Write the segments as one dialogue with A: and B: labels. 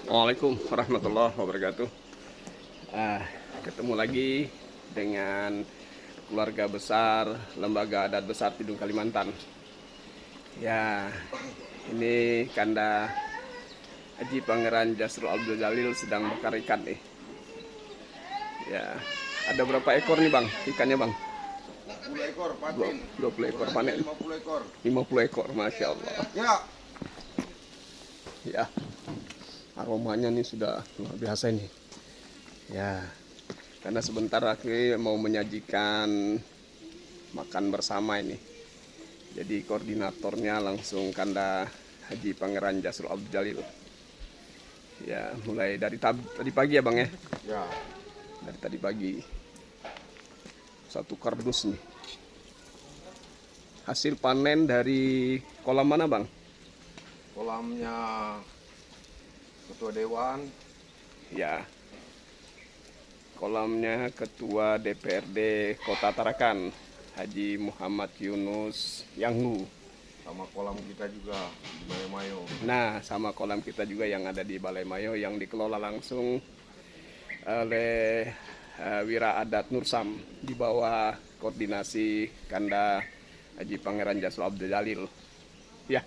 A: Waalaikumsalam warahmatullahi wabarakatuh. Ah, Ketemu lagi dengan keluarga besar Lembaga Adat Besar Tidung Kalimantan. Ya, ini Kanda Haji Pangeran Jasrul Abdul Jalil sedang bakar ikan nih. Ya, ada berapa ekor nih bang ikannya bang?
B: 10 ekor patin.
A: 20 ekor panen.
B: 50 ekor.
A: 50 ekor, masya Allah.
B: Ya.
A: Ya, aromanya nih sudah luar biasa ini. Ya, karena sebentar lagi mau menyajikan makan bersama ini. Jadi koordinatornya langsung Kanda Haji Pangeran Jasrul Abdul Jalil. Ya, mulai dari tadi pagi ya bang ya.
B: Ya.
A: Dari tadi pagi. Satu kardus nih. Hasil panen dari kolam mana bang?
B: Kolamnya Ketua Dewan.
A: Ya. Kolamnya Ketua DPRD Kota Tarakan, Haji Muhammad Yunus Yanggu.
B: Sama kolam kita juga di Balemayo.
A: Nah, sama kolam kita juga yang ada di Balai Mayo yang dikelola langsung oleh Wira Adat Nursam di bawah koordinasi Kanda Haji Pangeran Jasrul Abdul Jalil. Ya,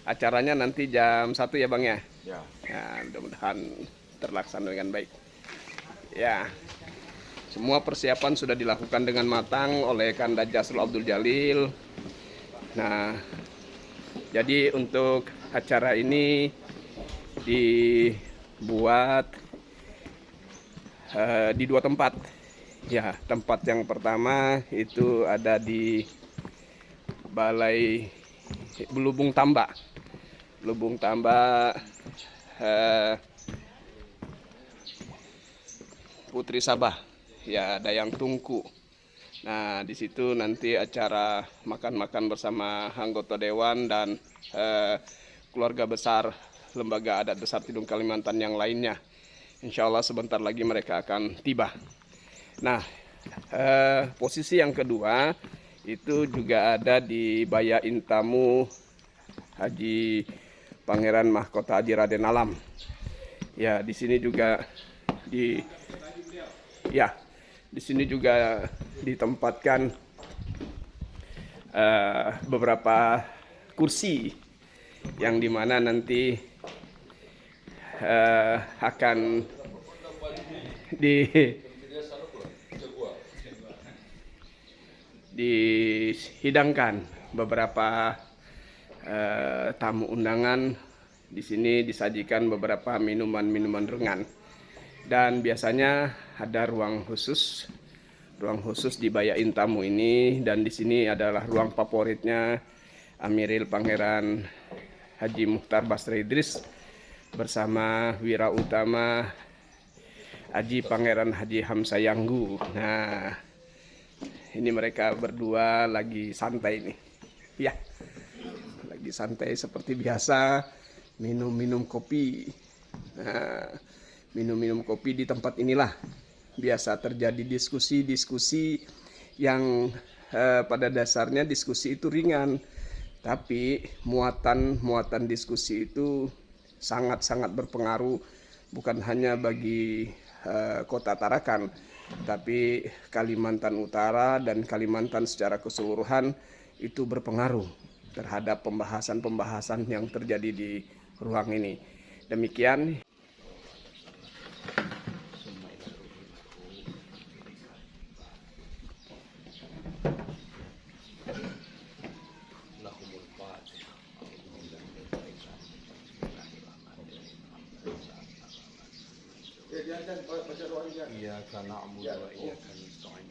A: acaranya nanti jam 1 ya Bang ya.
B: Ya.
A: Ya, mudah-mudahan terlaksana dengan baik. Ya, semua persiapan sudah dilakukan dengan matang oleh Kanda Jasrul Abdul Jalil. Nah, jadi untuk acara ini dibuat di 2 tempat. Ya, tempat yang pertama itu ada di Balai Lubung Tambak. Lubung Tambak Putri Sabah. Ya, Dayang Tungku. Nah, di situ nanti acara makan-makan bersama anggota dewan dan keluarga besar Lembaga Adat Besar Tidung Kalimantan yang lainnya. Insya Allah sebentar lagi mereka akan tiba. Nah, posisi yang kedua itu juga ada di Baya Intamu Haji Pangeran Mahkota Haji Raden Alam. Ya, di sini juga di sini juga ditempatkan beberapa kursi yang dimana nanti akan dihidangkan beberapa tamu undangan. Di sini disajikan beberapa minuman-minuman ringan dan biasanya ada ruang khusus di Bayain Tamu ini, dan di sini adalah ruang favoritnya Amiril Pangeran Haji Mukhtar Basri Idris bersama Wira Utama Haji Pangeran Haji Hamzah Yanggu. Nah, ini mereka berdua lagi santai nih. Ya, lagi santai seperti biasa, minum-minum kopi. Nah, minum-minum kopi di tempat inilah biasa terjadi diskusi-diskusi yang pada dasarnya diskusi itu ringan, tapi muatan diskusi itu sangat-sangat berpengaruh bukan hanya bagi Kota Tarakan, tapi Kalimantan Utara dan Kalimantan secara keseluruhan itu berpengaruh terhadap pembahasan-pembahasan yang terjadi di ruang ini. Demikian.
B: Iyyaka na'budu wa iyyaka nasta'in.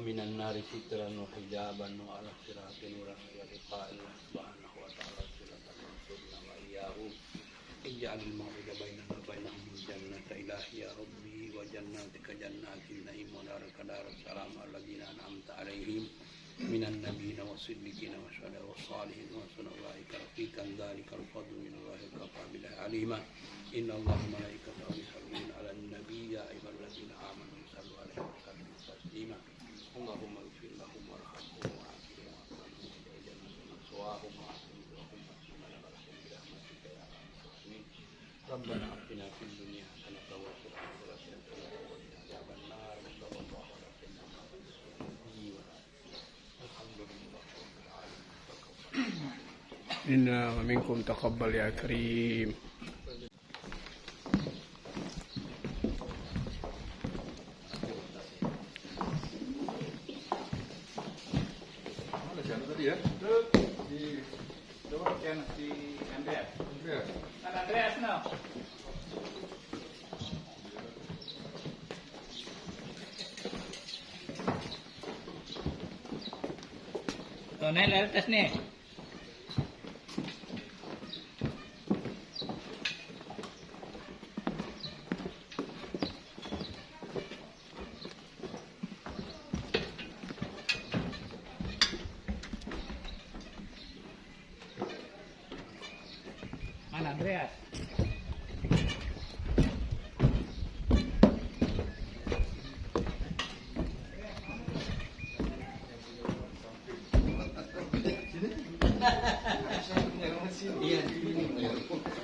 C: ومن النار سترا وحجابا وعلى الصراط نورا ولقاء الله سبحانه وتعالى صراط المنصورين وإياهم اجعل الموعد بيننا وبينهم الجنة إلهي يا ربي وجناتك جنات النعيم ودارك دار السلام على الذين أنعمت عليهم من النبيين والصديقين والشهداء والصالحين وحسن أولئك رفيقا ذلك الفضل من الله وكفى بالله عليما إن الله وملائكته يصلون على النبي يا أيها الذين آمنوا صلوا عليه وسلموا تسليما اللهم اغفر لهم وارحمهم وعافهم واعفهم وجنة مثواهم وأحسن لهم وأحسن لهم برحمتك يا أرحم الراحمين ربنا آتنا في الدنيا حسنة وفي الآخرة حسنة وقنا عذاب النار وصلى الله على سيدنا محمد الحمد لله رب العالمين
A: منا ومنكم تقبل يا كريم.
D: Naik dari atas nih. Mana Andreas?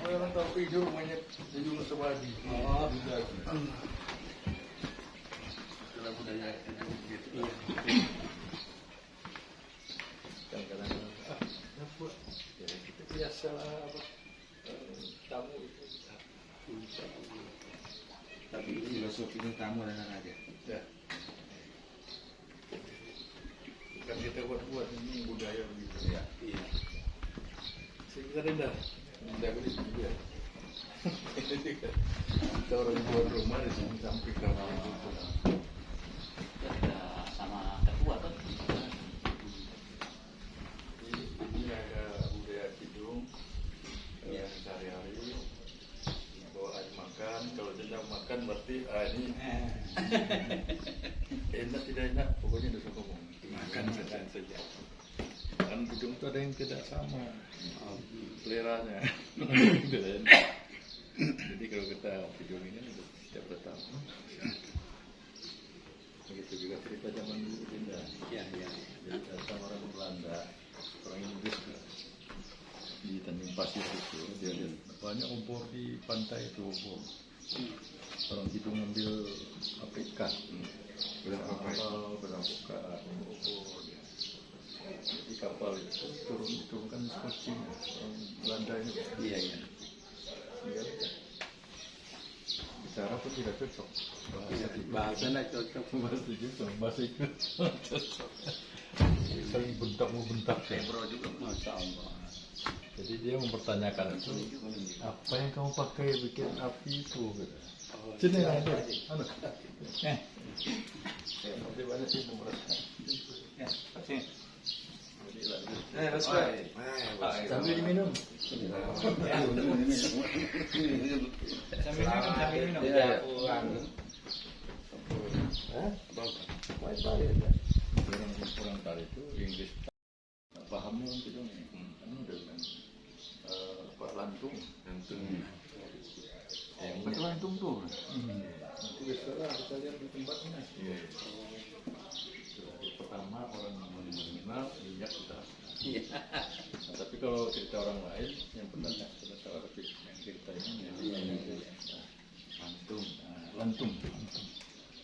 B: Orang tahu hijau rumahnya jadi rumah Sewadi. Oh, itulah budaya gitu. Kadang-kadang dapur. Ya kita biasa apa tamu itu.
E: Tapi ini juga shopping tamu dan aja.
B: Ya. Bukan kita buat ini budaya begitu ya.
C: Iya.
B: Kita rendah begitu juga. Kita orang buat rumah di sini sampai ke itu.
D: Sama ketua tuh.
B: Ini ada budaya Kidung yang sehari-hari bawa air makan. Kalau tidak makan berarti ini enak tidak enak. Pokoknya dosa ngomong. Makan saja. Kan Kidung itu ada yang tidak sama seleranya. Jadi kalau kita Kidung ini setiap datang. Begitu juga cerita zaman dulu Dinda.
C: Iya, iya.
B: Jadi datang orang Belanda, orang Inggris di Tanjung Pasir itu, dia lihat banyak obor di pantai itu obor. Orang Kidung ngambil APK, benang kapal, benang bukaan, obor. Di kapal itu diturunkan skoci orang Belanda ini.
C: Iya, iya.
B: Bicara pun tidak cocok.
C: Bahasa tidak cocok.
B: Bahasa cocok, bahasa itu cocok. Saling bentak ya.
C: Bro juga Masya Allah.
B: Jadi dia mempertanyakan itu, apa yang kamu pakai bikin api itu? Sini ada, anu. Nanti banyak sih nomor.
D: Sini.
B: Sambil diminum.
D: Sambil minum.
B: Ya, orang kali itu Inggris pahamnya gitu nih. Dengan Pak Lantung. Yang Lantung tuh. Nanti besok kita lihat di tempatnya. Pertama orang mengenal minyak kita. Tapi kalau cerita orang lain yang pernah salah satu yang cerita ini Lantung. Lantung.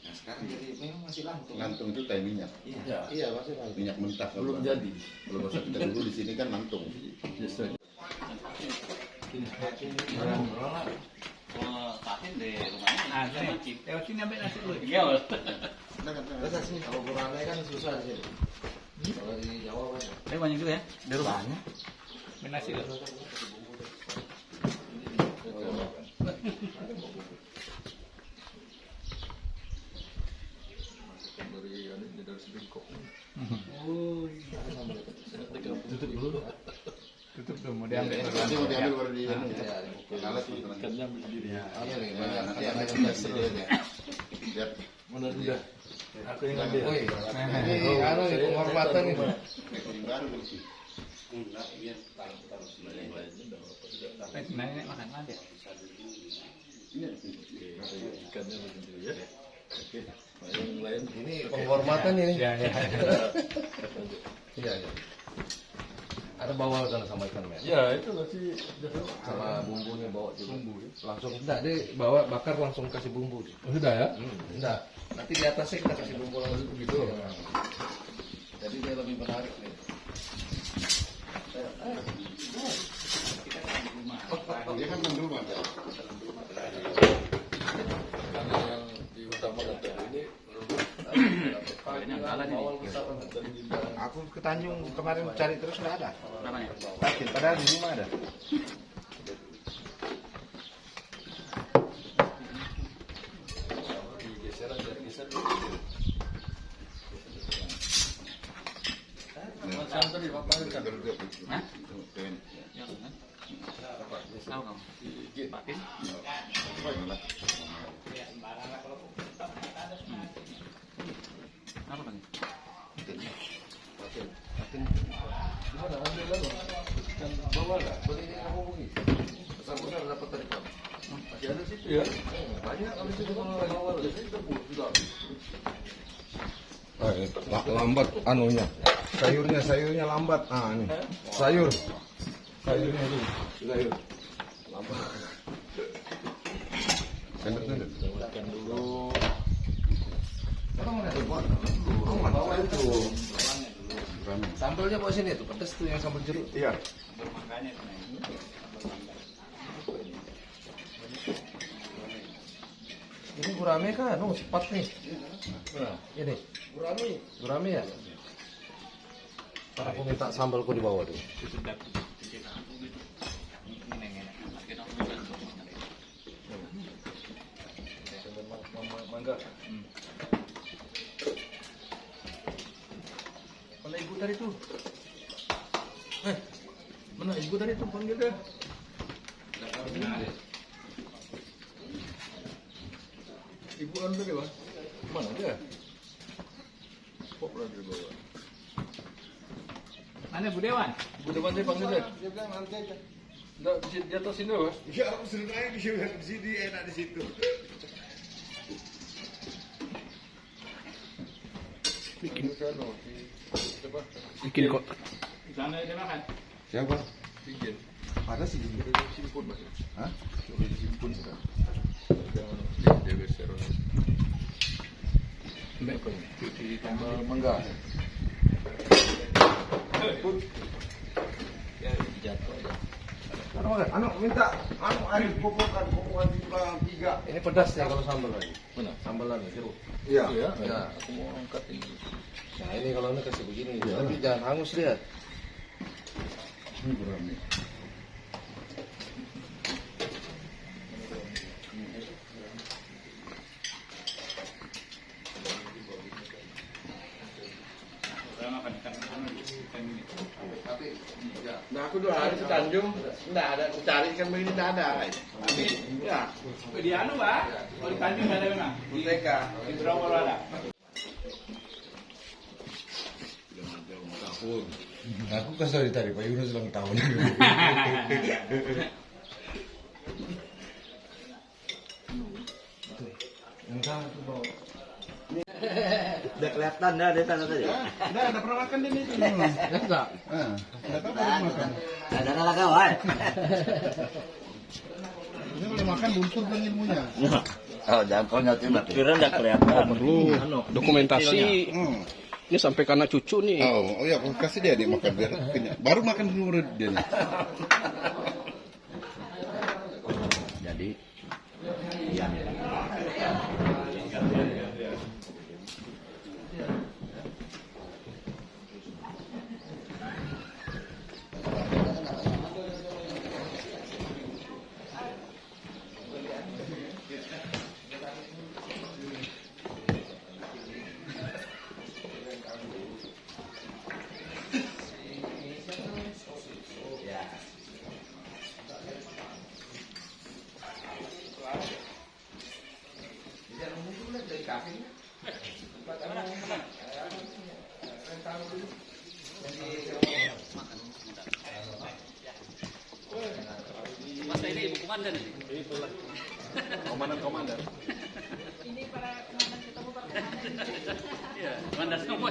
E: Nah sekarang jadi memang masih lantung. Lantung itu kayak minyak.
B: Iya masih lantung.
E: Minyak mentah.
B: Belum jadi.
E: Belum usah kita dulu di sini kan lantung.
D: Kahin di rumahnya.
C: Ah, lewat sini ambil nasi dulu.
D: Iya,
B: Kalau Buranai kan susah di sini. Kalau di Jawa banyak.
D: tapi banyak juga ya di rumahnya.
C: Ambil nasi dulu.
B: Dari dia dari sebengkok.
C: Tutup dulu. Tutup dulu, mau diambil.
E: Nanti mau diambil baru di alat
B: Ikannya ambil sendiri.
E: Anu nih, nanti ambil sendiri ya. Biar
B: Mana udah? Aku yang ambil.
E: ini anu nih penghormatan nih. Baru bersih.
C: Nenek makan aja.
B: Ikannya ambil sendiri ya. Oke. Yang lain
E: Ini penghormatan ini.
C: Ya.
E: Iya, iya. Ada bawa sana sama ikan men.
B: ya itu masih
E: Sama bumbunya bawa juga.
B: bumbu ya.
E: Langsung enggak dia bawa bakar langsung kasih bumbu.
B: Oh, sudah ya?
E: Enggak. Nanti di atasnya kita kasih bumbu langsung begitu. Jadi dia lebih menarik nih. Dia kan dalam rumah.
B: Karena yang diutamakan tadi ini
E: Aku ke Tanjung kemarin cari terus nggak ada.
D: Namanya?
E: Yakin, padahal di rumah ada.
D: Hah? Ya, kan? Tahu kamu? Patin? Apa lagi?
E: Bawa nggak? Beli ini kamu hubungi. Besar-besar dapat dari kamu.
B: masih ada situ ya.
E: Banyak kalau situ kalau lagi awal.
F: Lambat anunya, sayurnya lambat. Ah ini sayurnya itu sayur lambat. Tender.
B: Buatkan dulu.
E: Bawa itu. Sambelnya bawa sini tuh, pedas tuh yang sambal jeruk.
F: Iya.
D: Bermakanya itu nih.
E: Ini gurame kan, cepat nih. Ini gurame ya. Karena aku minta sambalku di bawah tuh.
D: Itu dak. Ini enak. Kita
B: Mangga. Mana ibu tadi tuh? Mana ibu tadi tuh panggil deh. Ibu anu tadi bang? Mana dia? Kok berada di bawah?
C: Mana Bu Dewan?
B: Ibu depan saya panggil deh.
E: Dia bilang nanti aja.
B: Enggak di atas sini bang?
F: Ya aku suruh naik di sini enak di situ.
A: Bikin kok.
C: Di sana dia makan.
F: Siapa?
B: Bikin.
F: Ada sih.
B: Udah disimpan mas.
F: Hah?
B: Udah disimpan sudah. Jangan dia geser. Cuci tambah mangga. Ya jatuh ya.
F: Anu minta air kokokan di belakang 3.
E: Ini pedas ya kalau sambal lagi.
B: Mana?
E: Sambalan jeruk.
F: Iya.
B: Itu ya.
E: Ya.
B: Aku mau angkat ini.
E: Nah ini kalau ini kasih begini, tapi jangan hangus lihat.
F: Ini gurame.
E: Tapi ya. Nah aku 2 hari ke Tanjung, enggak ada, aku cari ikan begini enggak ada. Ya,
C: Di anu, Pak. Kalau di Tanjung ada memang.
E: Buteka.
C: Di Browol ada.
F: Aku kasih tadi Pak Yunus ulang tahun.
E: Yang sana tuh bawa.
G: Udah kelihatan dah dia sana tadi.
F: Ada pernah makan di sini.
E: Enggak.
F: Enggak tahu pernah makan.
G: Ada lah kawan.
F: Ini kalau makan luntur kan ilmunya.
G: Oh, jangan kau nyati mati. Kira udah kelihatan.
A: Perlu dokumentasi. Ini sampai karena cucu nih.
F: Oh iya, aku kasih dia makan biar kenyang. Baru makan dulu dia nih.
G: Jadi
C: komandan.
A: Komandan.
H: Ini para komandan ketemu para komandan.
C: Iya, komandan semua.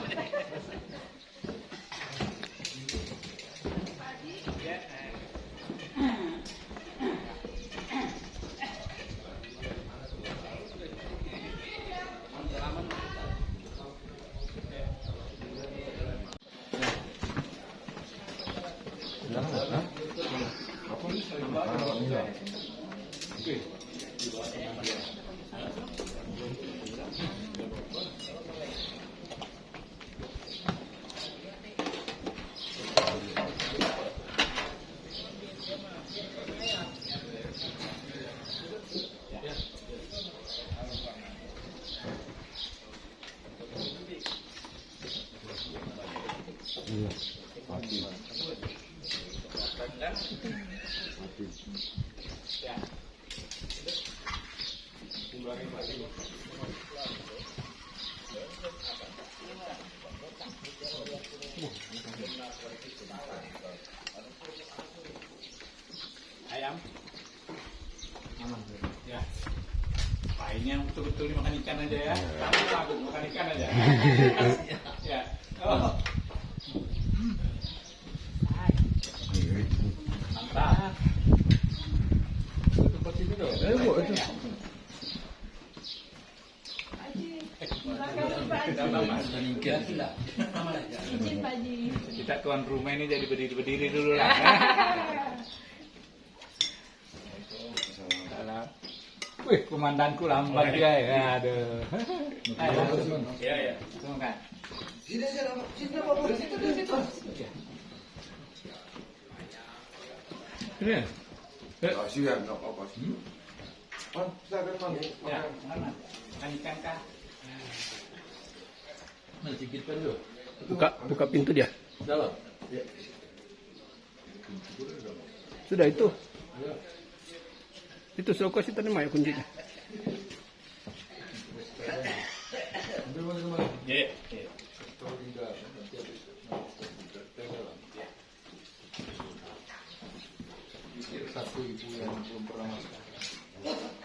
D: Ayam. Ya. Painnya betul-betul dimakan ikan aja ya. Tapi takut makan ikan aja. Ya. Oh. Mantap.
B: Tempat sini dong.
H: Izin Pak Haji.
D: Kita tuan rumah ini jadi berdiri dulu lah. Salam. Wih, komandanku lambat dia ya. Aduh. Iya, ya. Makan. Ini.
F: Kasihan, nggak apa-apa sih. Silakan, Bang.
D: Ya, mana? Makan ikan kah?
B: Nah, sedikit kan dulu.
C: Buka pintu dia.
B: Dalam.
C: Sudah itu. Itu suruh kasih tadi mah kuncinya.
B: Ambil mana?
D: Iya.
B: Kalau tidak, nanti habis. Satu ibu yang belum pernah masuk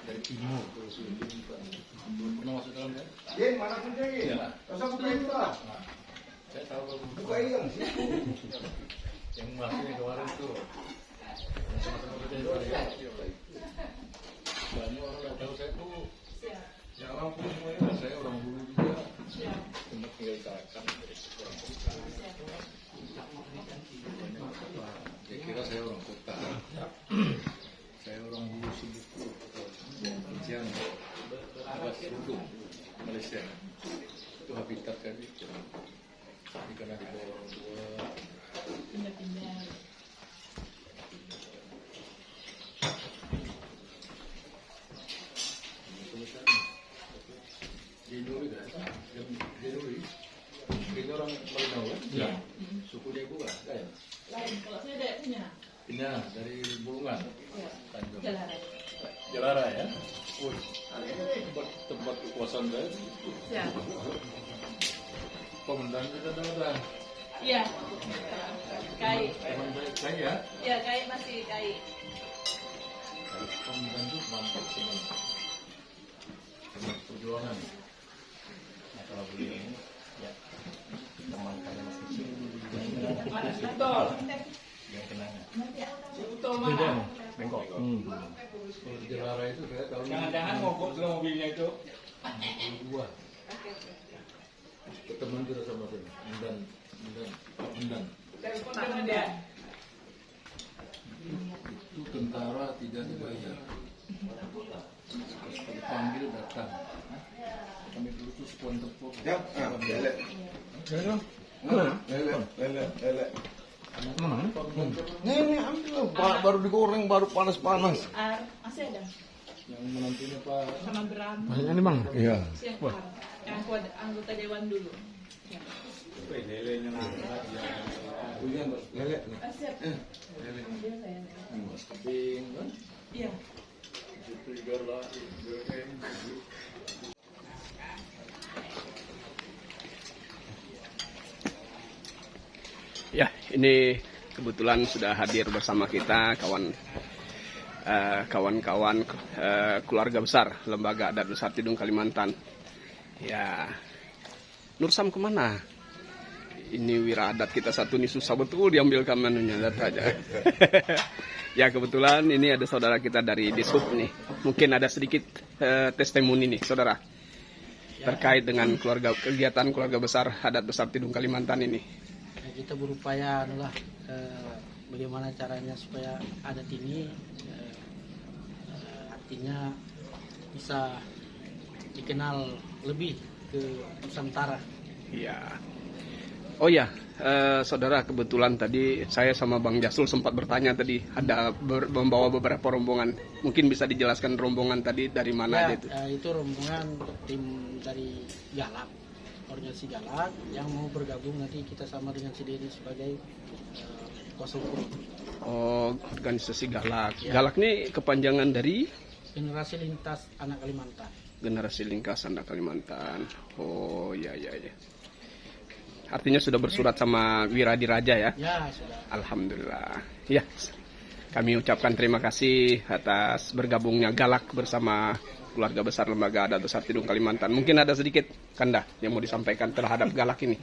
B: dari timur terus belum pernah masuk dalam kan?
F: Yen, mana punya Yen?
B: Iya.
F: Masa buka itu lah.
B: Saya tahu kalau
F: Buka yang situ.
B: yang masuknya kemarin tuh sama-sama kerja di Bali. Banyak orang nggak tahu saya tuh. Yang orang pun semuanya saya orang dulu juga. Cuma tinggal ditahan dari orang kota. Dia kira saya orang kota. Saya orang dulu sibuk Jangan Awas Rudung Malaysia. Itu habitat kami. Jadi karena di bawah orang tua.
H: Pindah-pindah.
B: Jenuri kan? Jenuri. Ini orang Malinau kan?
D: Iya.
B: Suku dia gua kan?
H: Lain, kalau saya ada punya.
B: Ini dari Bulungan.
H: Ya.
B: Tanjung.
H: Jalanan.
B: Jalara ya? Oh, tempat kekuasaan saya.
H: Siapa?
B: Komandan kita ada.
H: Iya. Kai.
B: Komandan saya.
H: Ya, Kai masih Kai.
B: Komandan itu mantap sebenarnya. Sama perjuangan. Nah, kalau beliau ini ya teman kalian masih kecil.
D: Betul.
B: Yang kenangan.
D: Betul mana?
B: Bengkok. Kalau di Jalara itu saya tahun
D: Jangan-jangan mogok dulu mobilnya itu.
B: 62. Teman kita sama-sama. Mendan.
H: Pak dia.
B: Itu tentara tidak dibayar. Dipanggil datang. Kami dulu tuh sekuan tepuk.
F: Ya, lele. Lele. Ini ambil baru digoreng, baru panas-panas.
H: Masih ada.
B: Yang menantunya Pak.
H: Sama Bram.
E: Banyak nih bang. Iya.
H: Yang Ar. Yang anggota dewan dulu. Ya.
D: Lelenya nangkat ya.
F: Lele.
H: Siap. Ambil saya.
B: Kebing kan?
H: Iya.
B: Itu juga lah.
A: Ya, ini kebetulan sudah hadir bersama kita kawan kawan-kawan keluarga besar Lembaga Adat Besar Tidung Kalimantan. Ya, Nur Sam kemana? Ini wira adat kita satu nih susah betul diambilkan menunya, lihat aja. Ya kebetulan ini ada saudara kita dari Dishub nih. Mungkin ada sedikit testimoni nih saudara terkait dengan kegiatan keluarga besar adat besar Tidung Kalimantan ini.
I: Ya, kita berupaya adalah bagaimana caranya supaya adat ini artinya bisa dikenal lebih ke Nusantara.
A: Iya. Oh ya, saudara, kebetulan tadi saya sama Bang Jasul sempat bertanya tadi, ada membawa beberapa rombongan. Mungkin bisa dijelaskan rombongan tadi dari mana aja itu?
I: Itu rombongan tim dari Galak, organisasi Galak yang mau bergabung nanti kita sama dengan sendiri sebagai kuasa hukum.
A: Oh, organisasi Galak.
I: Ya.
A: Galak ini kepanjangan dari?
I: Generasi Lintas Anak Kalimantan.
A: Generasi Lintas Anak Kalimantan. Oh, ya. Artinya sudah bersurat sama Wiradiraja ya?
I: Ya, sudah.
A: Alhamdulillah. Ya, kami ucapkan terima kasih atas bergabungnya Galak bersama keluarga besar Lembaga Adat Besar Tidung Kalimantan. Mungkin ada sedikit Kanda yang mau disampaikan terhadap Galak ini.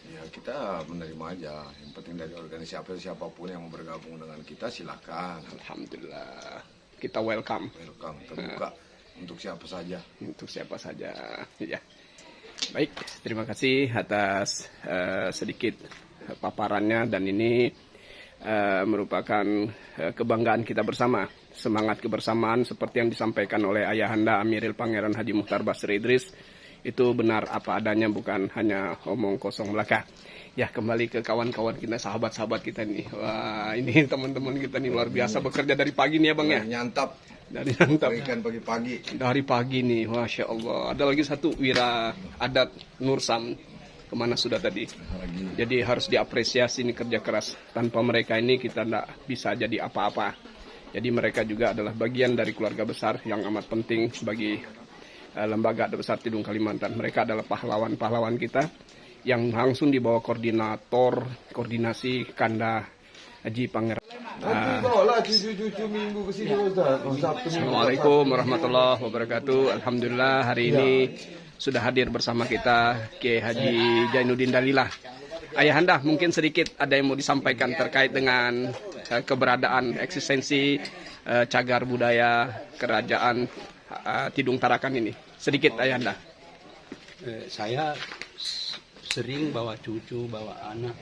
F: Ya kita menerima aja. Yang penting dari organisasi siapapun yang mau bergabung dengan kita silakan.
A: Alhamdulillah. Kita welcome.
F: Welcome, terbuka untuk siapa saja.
A: Untuk siapa saja. Ya. Baik, terima kasih atas sedikit paparannya dan ini merupakan kebanggaan kita bersama. Semangat kebersamaan seperti yang disampaikan oleh Ayahanda Amiril Pangeran Haji Mukhtar Basri Idris itu benar apa adanya, bukan hanya omong kosong belaka. Ya, kembali ke kawan-kawan kita, sahabat-sahabat kita nih. Wah, ini teman-teman kita nih luar biasa bekerja dari pagi nih ya Bang ya.
F: Nyantap.
A: Dari Nyantap.
F: Ikan pagi-pagi.
A: Dari pagi nih, Masya Allah. Ada lagi satu wira adat Nur Sam. Kemana sudah tadi? Jadi harus diapresiasi ini kerja keras. Tanpa mereka ini kita tidak bisa jadi apa-apa. Jadi mereka juga adalah bagian dari keluarga besar yang amat penting bagi Lembaga Adat Besar Tidung Kalimantan. Mereka adalah pahlawan-pahlawan kita yang langsung dibawa koordinasi Kanda Haji Pangeran.
F: Bawalah cucu-cucu minggu ke sini Ustaz.
A: Assalamualaikum warahmatullahi wabarakatuh. Alhamdulillah hari ini sudah hadir bersama kita Kiai Haji Jainuddin Dalilah. Ayahanda, mungkin sedikit ada yang mau disampaikan terkait dengan keberadaan eksistensi cagar budaya kerajaan Tidung Tarakan ini. Sedikit Ayahanda.
C: Saya sering bawa cucu, bawa anak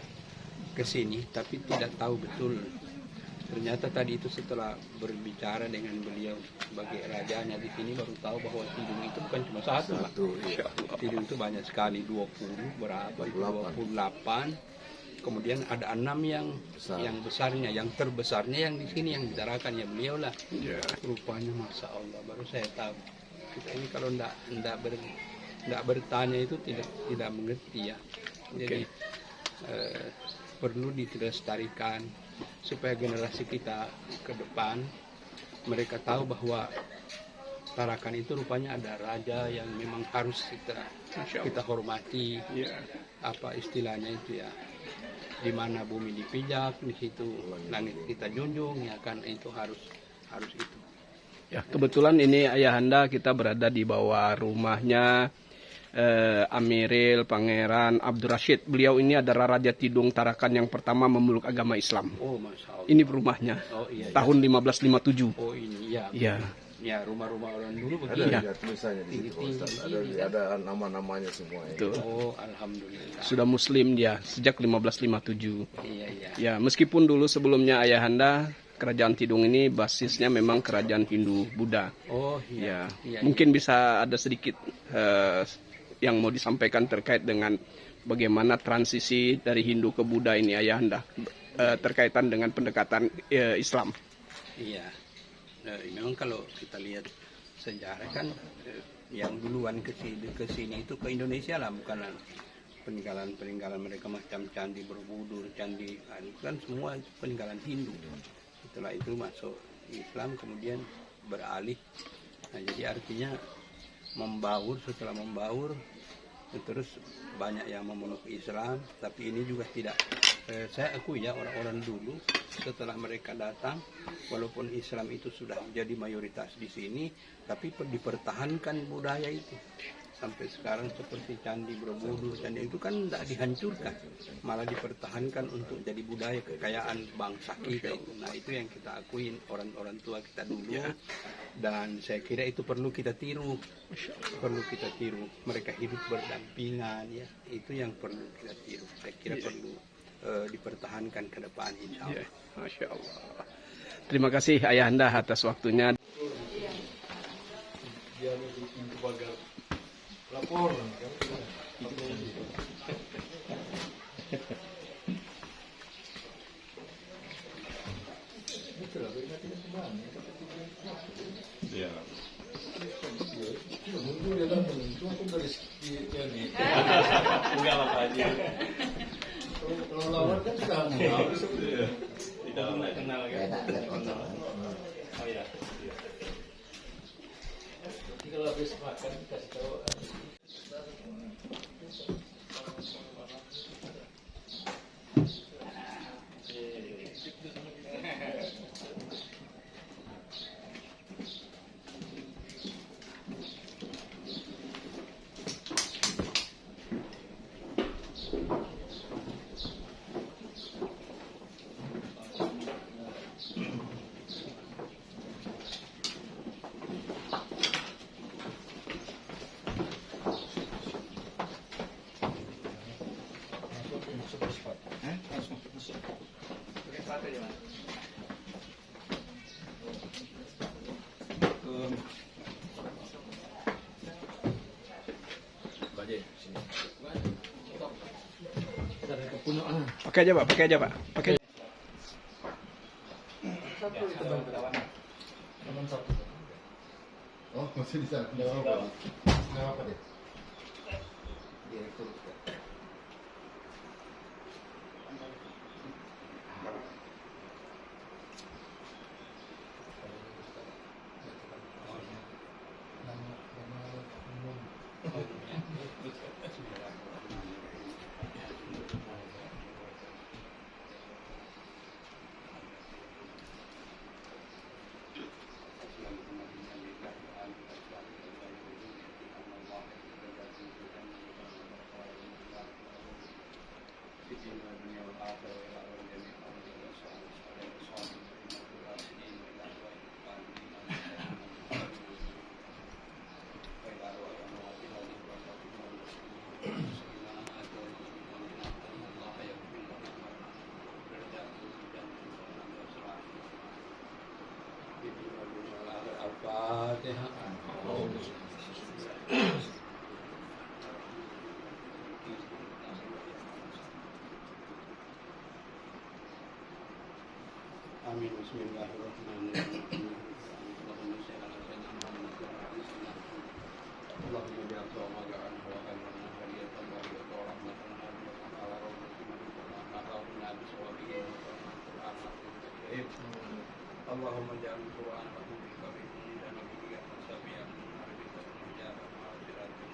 C: ke sini, tapi tidak tahu betul. Ternyata tadi itu setelah berbicara dengan beliau sebagai rajanya di sini baru tahu bahwa Tidung itu bukan cuma satu, Pak. Tidung itu banyak sekali, 20 berapa? 28. Kemudian ada 6 yang besarnya, yang terbesarnya yang di sini yang ditarakan ya beliau lah. Rupanya Masya Allah, baru saya tahu. Kita ini kalau tidak bertanya itu tidak mengerti ya. Jadi perlu dilestarikan supaya generasi kita ke depan mereka tahu bahwa Tarakan itu rupanya ada raja yang memang harus kita hormati. Apa istilahnya itu ya, di mana bumi dipijak di situ langit kita junjung, ya kan, itu harus itu.
A: Ya, kebetulan ini Ayahanda kita berada di bawah rumahnya Amiril Pangeran Abdul Rashid. Beliau ini adalah Raja Tidung Tarakan yang pertama memeluk agama Islam.
C: Oh, Masya Allah.
A: Ini rumahnya.
C: Oh, iya,
A: tahun 1557.
C: Oh, ini ya.
A: Iya.
C: Ya, rumah-rumah orang dulu
F: Ada
C: begini.
F: ya tulisannya di situ Ustaz. Ada nama-namanya semua.
A: Betul.
C: Oh, alhamdulillah.
A: Sudah Muslim dia sejak 1557.
C: Iya, iya.
A: Ya, meskipun dulu sebelumnya Ayahanda kerajaan Tidung ini basisnya memang kerajaan Hindu Buddha.
C: Oh, iya.
A: Ya, mungkin bisa ada sedikit yang mau disampaikan terkait dengan bagaimana transisi dari Hindu ke Buddha ini Ayahanda terkaitan dengan pendekatan Islam.
C: Iya. Nah, memang kalau kita lihat sejarah kan yang duluan ke sini itu ke Indonesia lah, bukan peninggalan mereka macam Candi Borobudur, Candi kan semua itu peninggalan Hindu. Setelah itu masuk Islam kemudian beralih. Nah, jadi artinya setelah membaur Terus banyak yang memeluk Islam, tapi ini juga tidak. Saya akui ya, orang-orang dulu setelah mereka datang, walaupun Islam itu sudah menjadi mayoritas di sini, tapi dipertahankan budaya itu. Sampai sekarang seperti Candi Borobudur, candi itu kan tidak dihancurkan, malah dipertahankan untuk jadi budaya kekayaan bangsa kita itu. Nah itu yang kita akuin orang-orang tua kita dulu, dan saya kira itu perlu kita tiru, Mereka hidup berdampingan, ya itu yang perlu kita tiru. Saya kira perlu dipertahankan ke depan, insya Allah.
A: Masya Allah. Terima kasih Ayahanda atas waktunya.
E: Lapor.
B: Ya.
D: Enggak apa aja.
E: Kalau lawan kan kamu.
D: Di dalam nggak kenal kan? Oh ya.
E: Kalau habis makan kasih tahu.
A: Pakai aja Pak, pakai aja Pak. Pakai.
F: Oh, masih di sana. Nggak apa-apa. Nggak apa-apa deh. Direktur.
C: Al-Fatihah. Amin. Bismillahirrahmanirrahim. Allahumma shalli ala sayyidina Muhammad wa ala ali sayyidina Muhammad. Allahumma ja'al tawamagan wa khairan hadiyatan wa rahmatan ala rabbina bisawabih wa Qur'an. Allahumma ja'al Qur'an rabbika bi dan nabiyyika sabiyan arifika ja'al ma'afiratin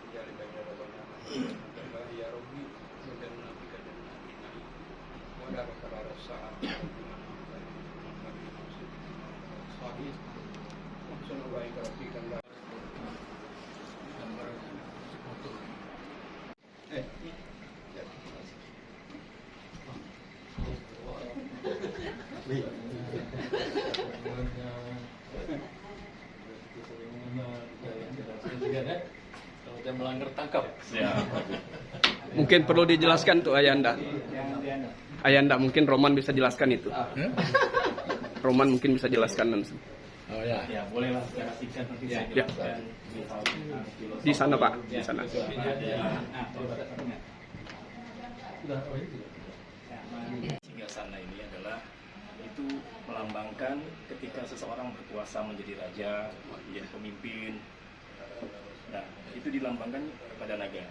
C: jadi baik ada banyak ya Rabbi dan nabika dan nabiina wa la karara sa'at sahih sallallahu alaihi wasallam.
B: Kalau dia melanggar tangkap.
A: Mungkin perlu dijelaskan tuh Ayahanda. Ayahanda mungkin Roman bisa jelaskan itu. Roman mungkin bisa jelaskan langsung.
E: Oh ya.
D: Ya, bolehlah secara singkat nanti saya
A: Ya.
D: jelaskan
A: Di sana Pak, di sana.
D: Singgasana ini adalah itu melambangkan ketika seseorang berkuasa menjadi raja, menjadi pemimpin. Nah, itu dilambangkan kepada naga.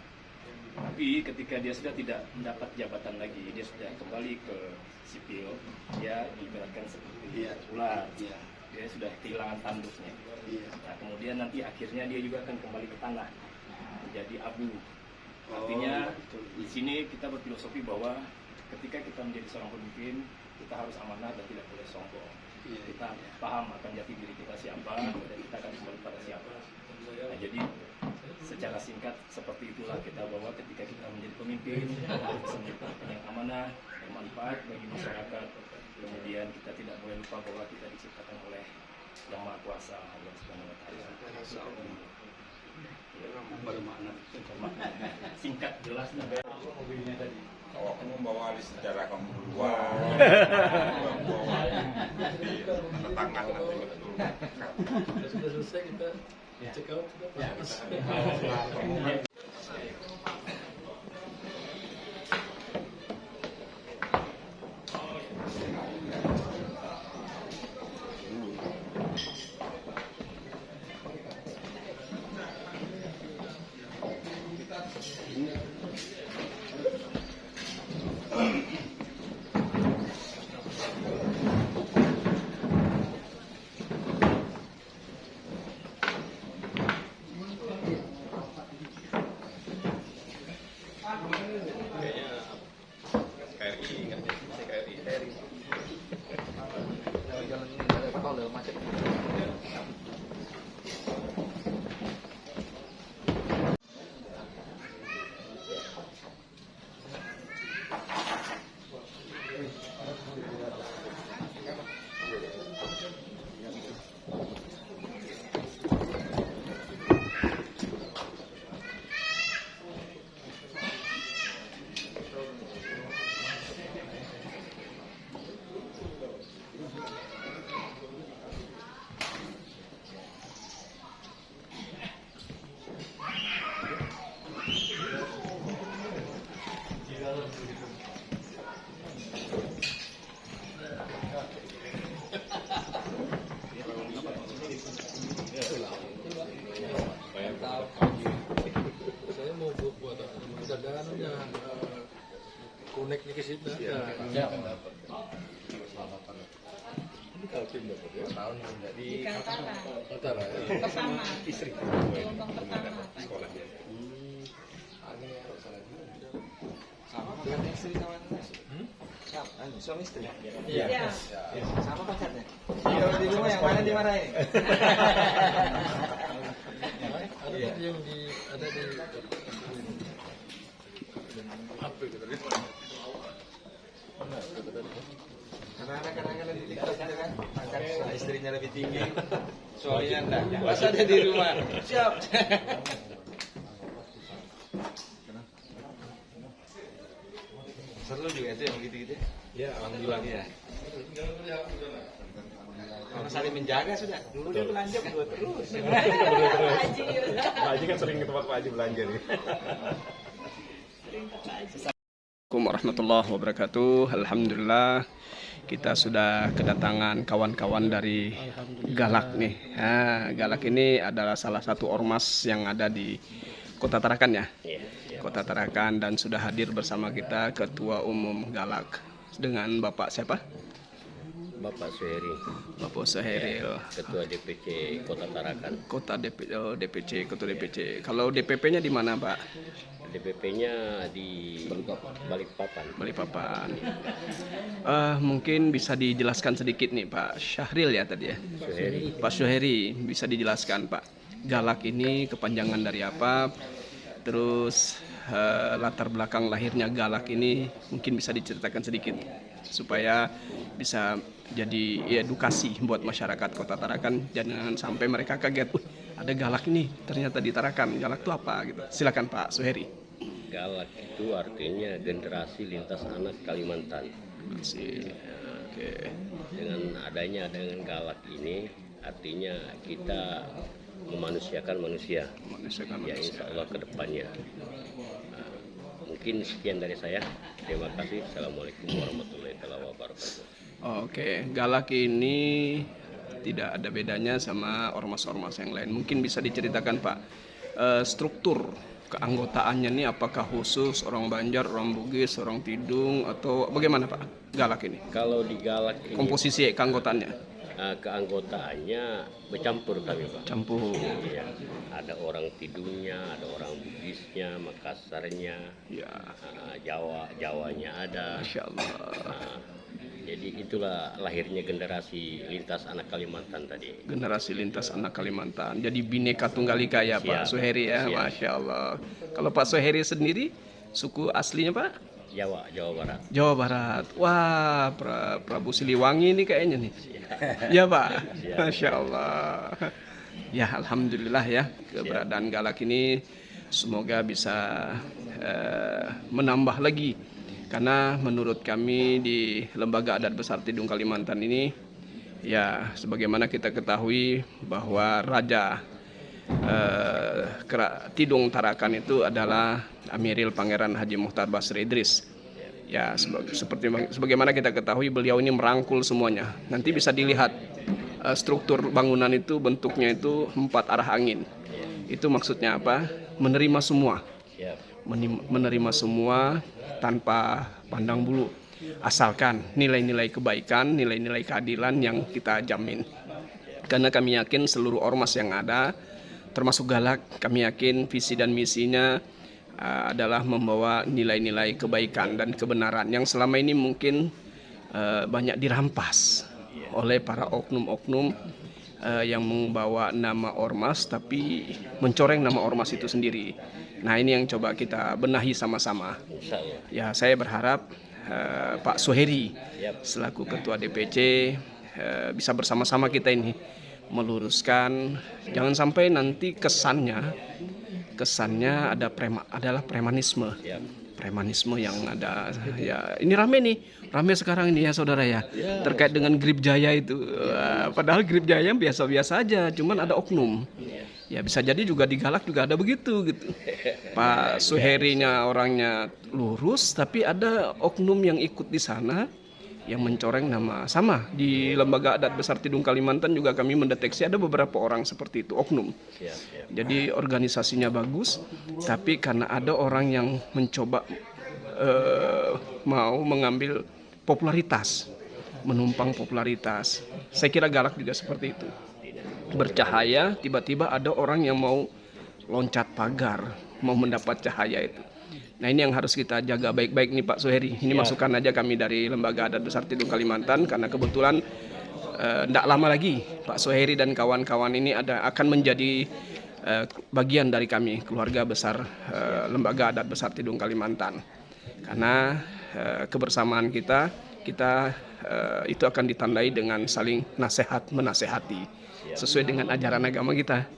D: Tapi ketika dia sudah tidak mendapat jabatan lagi, dia sudah kembali ke sipil, dia diibaratkan seperti ular. dia sudah kehilangan tanduknya. Nah, kemudian nanti akhirnya dia juga akan kembali ke tanah, menjadi abu. Artinya di sini kita berfilosofi bahwa ketika kita menjadi seorang pemimpin, kita harus amanah dan tidak boleh sombong. Kita paham akan jati diri kita siapa dan kita akan kembali pada siapa. Nah, jadi secara singkat seperti itulah kita bahwa ketika kita menjadi pemimpin, kita harus bisa menjadi pemimpin yang amanah, bermanfaat bagi masyarakat. Kemudian kita tidak boleh lupa bahwa kita diciptakan oleh Yang Maha Kuasa, Allah Subhanahu wa Ta'ala.
C: Bermakna
D: Singkat, jelas, dan
F: Kalau kamu membawa di sejarah kamu berdua, membawa tanda tangan nanti betul.
E: Sudah selesai kita check out. Saya mau buat dagangannya koneknya ke situ. Ini kalau tim dapat ya tahun
H: Di Kaltara.
E: Kaltara ya.
H: Bersama.
E: Istri.
H: Gelombang pertama.
E: Sekolahnya.
G: Dengan istri sama suami istri.
H: Iya.
G: Sama pacarnya. Kalau di rumah yang mana dimarahin?
E: Ada yang ada di apa gitu tadi?
G: Anak-anak kadang-kadang di TikTok gitu kan, angkat istrinya lebih tinggi, suaminya enggak. Pas ada di rumah, siap. Seru juga itu yang begitu-gitu.
E: Ya,
G: Alhamdulillah ya. Karena saling menjaga sudah. Dulu dia belanja berdua terus.
H: Haji.
E: Pak Haji kan sering ke tempat Pak Haji belanja nih.
A: Assalamualaikum warahmatullahi wabarakatuh. Alhamdulillah kita sudah kedatangan kawan-kawan dari Galak nih. Nah, Galak ini adalah salah satu ormas yang ada di Kota Tarakan ya. Kota Tarakan, dan sudah hadir bersama kita Ketua Umum Galak dengan Bapak siapa?
J: Bapak Suheri,
A: Bapak Suheril.
J: Ketua DPC Kota Tarakan.
A: DPC, Ketua DPC. Kalau DPP-nya di mana, Pak?
J: DPP-nya di Balikpapan.
A: Balikpapan. Mungkin bisa dijelaskan sedikit nih Pak Syahril ya tadi ya.
J: Suheri.
A: Pak Syuheri, bisa dijelaskan Pak, Galak ini kepanjangan dari apa? Terus latar belakang lahirnya Galak ini mungkin bisa diceritakan sedikit supaya bisa jadi edukasi buat masyarakat Kota Tarakan, jangan sampai mereka kaget, ada Galak ini ternyata di Tarakan. Galak itu apa gitu. Silakan Pak Suheri.
J: Galak itu artinya generasi lintas anak Kalimantan.
A: Oke.
J: Dengan Galak ini artinya kita memanusiakan manusia. Ya insya Allah ke depannya. Mungkin sekian dari saya. Terima kasih. Assalamualaikum warahmatullahi wabarakatuh.
A: Oke, Galak ini tidak ada bedanya sama ormas-ormas yang lain. Mungkin bisa diceritakan Pak, struktur keanggotaannya ini apakah khusus orang Banjar, orang Bugis, orang Tidung, atau bagaimana Pak Galak ini?
J: Kalau di Galak ini,
A: Komposisi keanggotaannya?
J: keanggotaannya bercampur kami Pak.
A: Campur.
J: Ya, ada orang Tidungnya, ada orang Bugisnya, Makassarnya,
A: Ya,
J: Jawanya ada.
A: Masya Allah.
J: Nah, jadi itulah lahirnya generasi lintas anak Kalimantan tadi.
A: Generasi lintas anak Kalimantan. Jadi Bhinneka Tunggal Ika ya Pak
J: Siap.
A: Suheri ya,
J: Siap.
A: Masya Allah. Kalau Pak Suheri sendiri, suku aslinya Pak?
J: Jawa Barat.
A: Jawa Barat. Wah, Prabu Siliwangi ini kayaknya nih. Ya Pak, Masya Allah. Ya Alhamdulillah ya, keberadaan Galak ini semoga bisa menambah lagi. Karena menurut kami di Lembaga Adat Besar Tidung Kalimantan ini, ya sebagaimana kita ketahui bahwa Raja Tidung Tarakan itu adalah Amiril Pangeran Haji Muchtar Basri Idris. Ya sebagaimana kita ketahui beliau ini merangkul semuanya. Nanti bisa dilihat struktur bangunan itu bentuknya itu 4 arah angin. Itu maksudnya apa? Menerima semua. Menerima semua tanpa pandang bulu. Asalkan nilai-nilai kebaikan, nilai-nilai keadilan yang kita jamin. Karena kami yakin seluruh ormas yang ada, termasuk Galak, kami yakin visi dan misinya adalah membawa nilai-nilai kebaikan dan kebenaran yang selama ini mungkin banyak dirampas oleh para oknum-oknum yang membawa nama ormas tapi mencoreng nama ormas itu sendiri. Nah ini yang coba kita benahi sama-sama. Ya saya berharap Pak Suheri selaku Ketua DPC bisa bersama-sama kita ini meluruskan, jangan sampai nanti kesannya adalah premanisme. Premanisme yang ada ya ini rame sekarang ini ya saudara ya, terkait dengan Grip Jaya itu. Padahal Grip Jaya biasa-biasa aja, cuman ada oknum. Ya bisa jadi juga di Galak juga ada begitu gitu. Pak Suherinya orangnya lurus tapi ada oknum yang ikut di sana yang mencoreng nama. Sama di Lembaga Adat Besar Tidung Kalimantan juga kami mendeteksi ada beberapa orang seperti itu, oknum. Jadi organisasinya bagus, tapi karena ada orang yang mencoba mau mengambil popularitas, menumpang popularitas. Saya kira Galak juga seperti itu. Bercahaya, tiba-tiba ada orang yang mau loncat pagar, mau mendapat cahaya itu. Nah ini yang harus kita jaga baik-baik nih Pak Suheri. Ini masukan aja kami dari Lembaga Adat Besar Tidung Kalimantan, karena kebetulan tidak lama lagi Pak Suheri dan kawan-kawan ini akan menjadi bagian dari kami, keluarga besar Lembaga Adat Besar Tidung Kalimantan. Karena kebersamaan kita itu akan ditandai dengan saling nasihat menasehati sesuai dengan ajaran agama kita.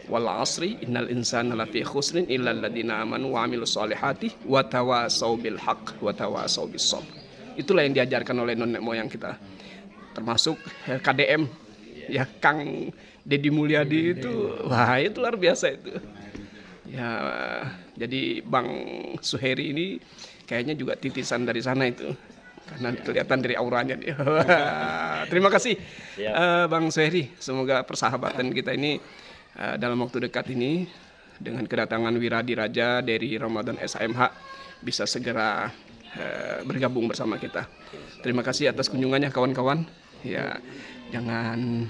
A: Wal asri innal insana lafi khusrin illa alladziina amanu wa 'amilus solihati wa tawasau bil haqq wa tawasau bis sabr. Itulah yang diajarkan oleh nenek moyang kita. Termasuk KDM ya Kang Deddy Mulyadi itu, wah itu luar biasa itu. Ya jadi Bang Suheri ini kayaknya juga titisan dari sana itu. Karena kelihatan dari auranya dia. Terima kasih Bang Suheri. Semoga persahabatan kita ini dalam waktu dekat ini dengan kedatangan Wiradi Raja dari Ramadan SHMH bisa segera bergabung bersama kita. Terima kasih atas kunjungannya kawan-kawan. Ya, jangan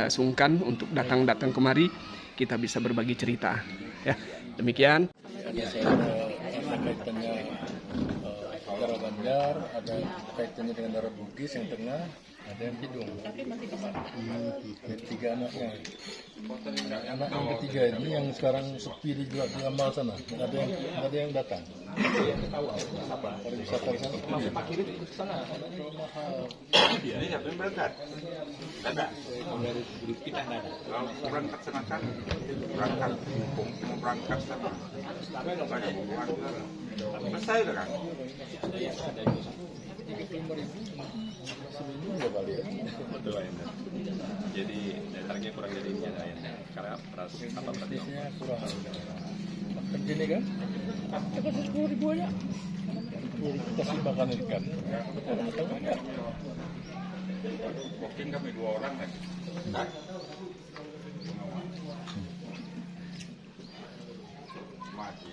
A: sungkan untuk datang kemari, kita bisa berbagi cerita. Ya, demikian.
B: Kaitannya darah Banjar, ada kaitannya dengan darah Bugis yang tengah, ada yang Tidung. Tiga anaknya. Anak yang ketiga ini yang sekarang sepi di amal sana, nggak ada yang datang. Pariwisata di sana.
F: Masuk Pak Kiri ikut sana. Ini siapa yang berangkat? Ada.
G: Dari kita nggak ada.
F: Kalau berangkat sana kan, berangkat mau berangkat sana. Banyak hubungan juga. Selesai udah kan?
D: Betul ya. Jadi dasarnya kurang dari ini ya. Karena ras apa
B: Biasanya kurang. Makan gini kan? Cepat 10.000 aja. Kita sih makan ikan.
F: Booking kami 2 orang kan? Mati.